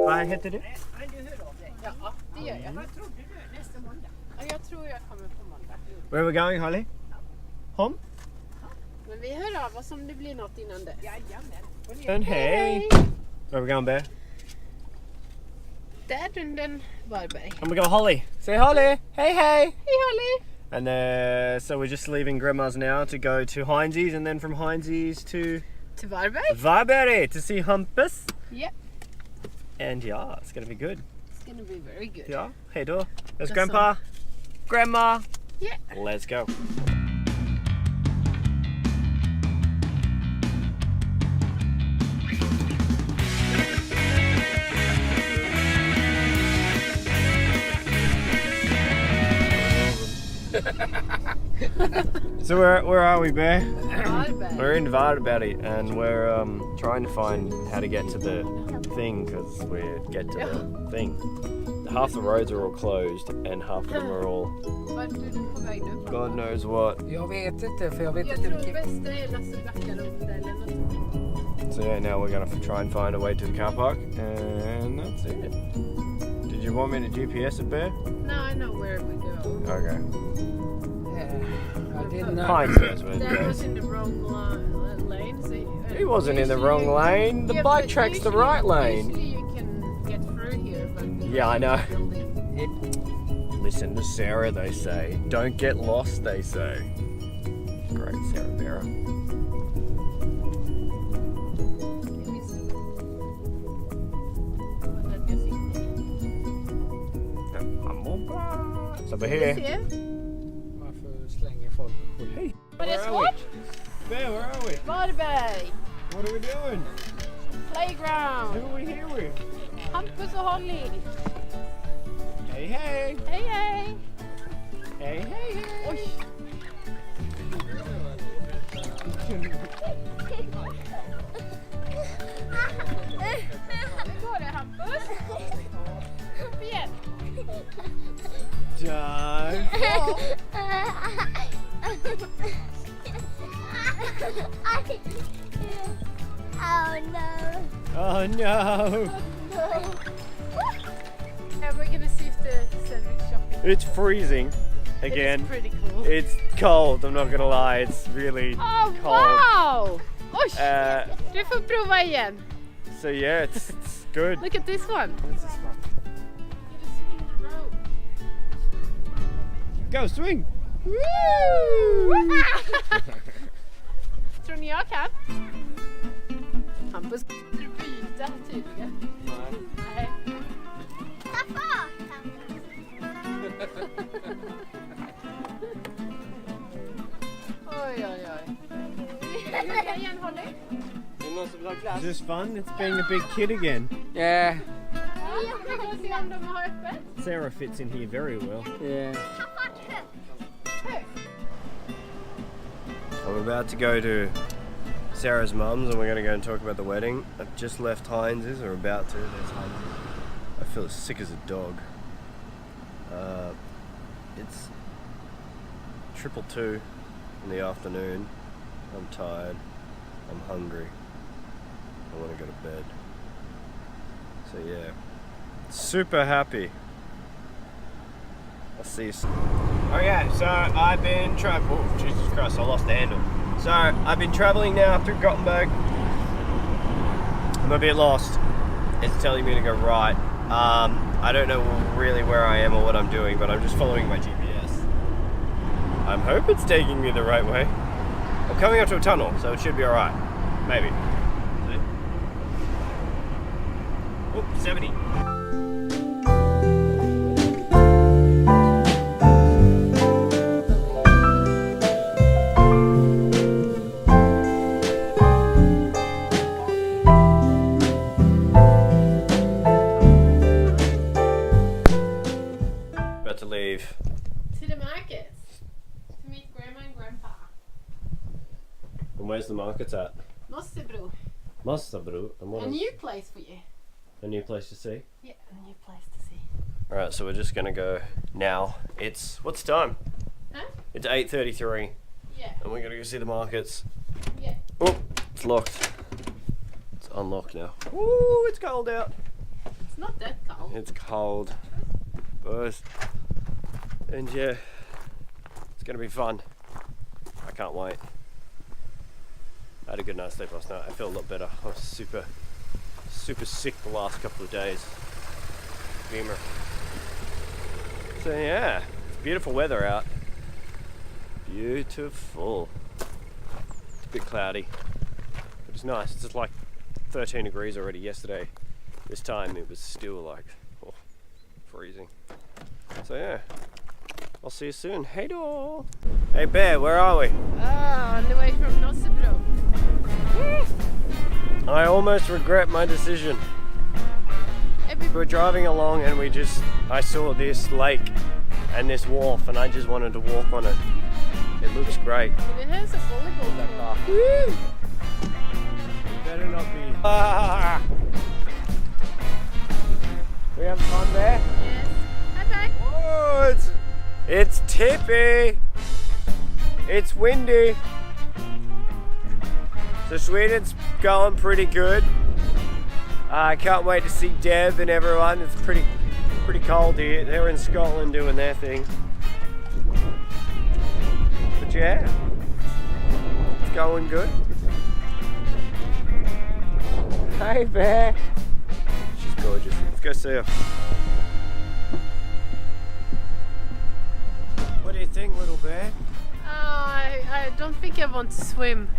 Vad heter du? Ja, det gör jag. Ja, jag tror jag kommer på måndag. Where are we going, Holly? Home? Men vi hör av oss om det blir något innan dess. Jajamän. And hey. Where are we going, Bear? Där runden Varberg. And we go Holly. Say Holly. Hey, hey. Hej Holly! And so we're just leaving Grandma's now to go to Heinz's, and then from Heinz's to Till Varberg? Varberg to see Hampus. Yeah. And yeah, it's gonna be good. It's gonna be very good. Yeah. Hey, då. There's That's Grandpa. Grandma. Yeah. Let's go. So where are we, Bear? Varberg. We're in Varberg, and we're trying to find how to get to the thing, because we get to the thing. Half the roads are all closed, and half of them are all Vart är du på väg nu? God knows what. Jag vet inte, för jag vet Jag inte tror vilken... bästa är Lassebackarunda eller något. So yeah, now we're gonna try and find a way to the car park, and that's it. Did you want me to GPS it, Bear? Now I know where we go. Okay. I didn't know. Heinz knows where it That was goes. in the wrong lane. So He wasn't in the usually wrong you- lane. The Yeah, bike but track's the usually- right lane. Usually you can get through here, but Yeah, I know. Building. Listen to Sarah, they say. Don't get lost, they say. Great, Sarah Vera. So we're here. Varför slänger folk skit? Hey, Var det where are we? svårt? Bear, where are we? Varberg. What are we doing? Playground. Who are we here with? Hampus och Holly. Hey, hey. Hej hej. Hey, hey, hey. Oj. Hur går det Hampus? Upp igen. John. Oh no. Oh no. Yeah, we're gonna see if the sandwich shop is It's freezing again. It's pretty cool. It's cold, I'm not gonna lie. It's really Oh cold. wow! Oj! Uh, Du får prova igen. so yeah, it's good. Look at this one. What's this one? Go swing! Woo! Tror ni jag kan? Hampus kan du byta tydligen. Nej. Oj oj oj. Prova igen Holly. Is this fun? It's being a big kid again. Yeah, Ja, vi går och se om de har öppet. Sarah fits in here very well. yeah. I'm about to go to Sarah's mum's, and we're going to go and talk about the wedding. I've just left Heinz's, or about to. There's Heinz's. I feel as sick as a dog. It's 2:22 in the afternoon. I'm tired. I'm hungry. I want to go to bed. So yeah, super happy. I'll see you soon. Okay, so I've been traveling. Oh, Jesus Christ, I lost the handle. So I've been traveling now through Gothenburg. I'm a bit lost. It's telling me to go right. I don't know really where I am or what I'm doing, but I'm just following my GPS. I hope it's taking me the right way. I'm coming up to a tunnel, so it should be alright. Maybe. Oh, 70. About to leave. To the market. To meet grandma and grandpa. And where's the market at? Nossebro. Massabro. And what A is new place for you. a new place to see? Yeah, a new place to see. Alright, so we're just gonna go now. What's the time? Huh? It's 8:33, Yeah, and we're gonna go see the markets. yeah. Oh, it's locked. It's unlocked now. Ooh, it's cold out. It's not that cold. It's cold. But, and yeah, it's gonna be fun. I can't wait. I had a good night's sleep last night. I feel a lot better. I was super sick the last couple of days. Beamer. So yeah, it's beautiful weather out. Beautiful. It's a bit cloudy, but it's nice. It's just like 13 degrees already. Yesterday, this time it was still like freezing. So yeah, I'll see you soon. Hey doll. Hey Bear, where are we? On the way from Nossebro. I almost regret my decision. We're driving along and I saw this lake and this wharf and I just wanted to walk on it. It looks great. And it has a volleyball court. Woo! Better not be. Ah! We have fun there? Yes. Bye-bye. Oh, it's tippy. It's windy. So Sweden's going pretty good. I can't wait to see Deb and everyone. It's pretty cold here. They're in Scotland doing their thing. But yeah, it's going good. Hey Bear. She's gorgeous. Let's go see her. What do you think, little bear? I don't think I want to swim,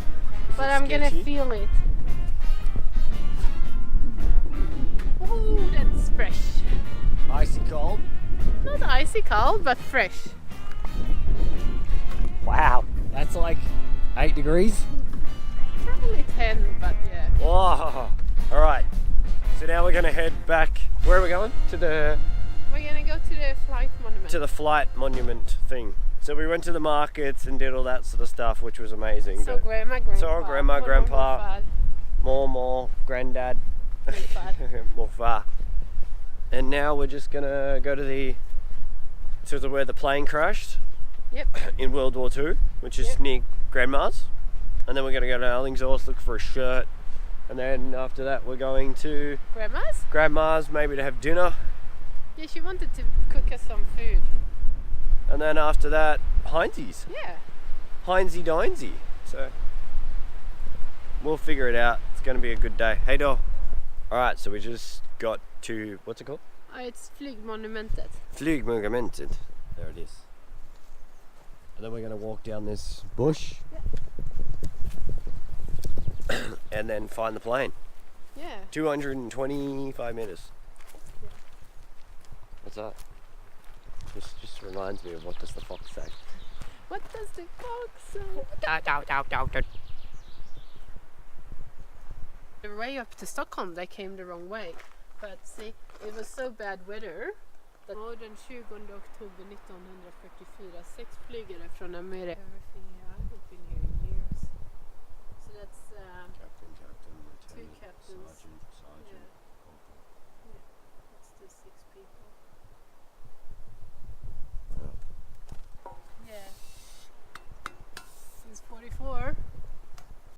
but I'm gonna sketchy? feel it. Oh, that's fresh. Icy cold? Not icy cold, but fresh. Wow, that's like 8 degrees? Probably 10, but yeah. Whoa. Alright, so now we're gonna head back. Where are we going? We're gonna go to the flight monument. To the flight monument thing. So we went to the markets and did all that sort of stuff, which was amazing. So grandma, grandpa. So grandma, grandpa. More, granddad. More far. And now we're just gonna go to where the plane crashed. Yep. In World War II, which is near Grandma's. And then we're gonna go to Alingsås, look for a shirt. And then after that we're going to Grandma's, maybe to have dinner. Yeah, she wanted to cook us some food. And then after that, Heinzie's. Yeah. Heinzie Dinesy. So we'll figure it out. It's gonna be a good day. Hey doll. Alright, so we just got to, what's it called? It's Flygmonumentet. Flygmonumentet. There it is. And then we're gonna walk down this bush. Yeah. And then find the plane. Yeah. 225 meters. Yeah. What's that? Just reminds me of what does the fox say? What does the fox say? The way up to Stockholm, they came the wrong way. But see, it was so bad weather that den 20 oktober 1944, 6 flygare från Amerika. Everything here, I haven't been here in years. So that's Captain, two Lieutenant, captains. Sergeant. Yeah.